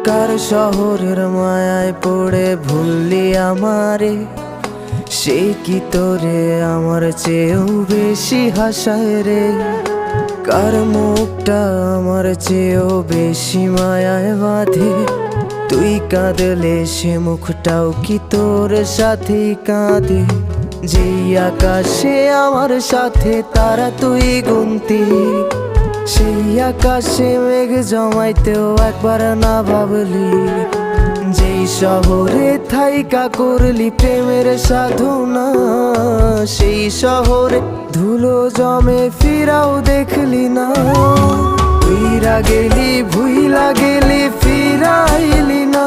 কার শহরের মায়ায় পড়ে ভুললি আমারে, সে কি তোরে আমার চেয়েও বেশি হাসায় রে। কার মুখটা আমার চেয়েও বেশি মায়ায় বাঁধে, তুই কাঁদলে সে মুখটাও কি তোর সাথেই কাঁদে। যেই আকাশে আমার সাথে তারা তুই গুনতি, সেই আকাশে মেঘ জমাইতেও একবার না ভাবলি। যেই শহরে থাইকা করলি প্রেমের সাধনা, সেই শহরে ধুলো জমে ফিরাও দেখলি না। উইরা গেলি ভুইলা গেলি ফিরাইলি না।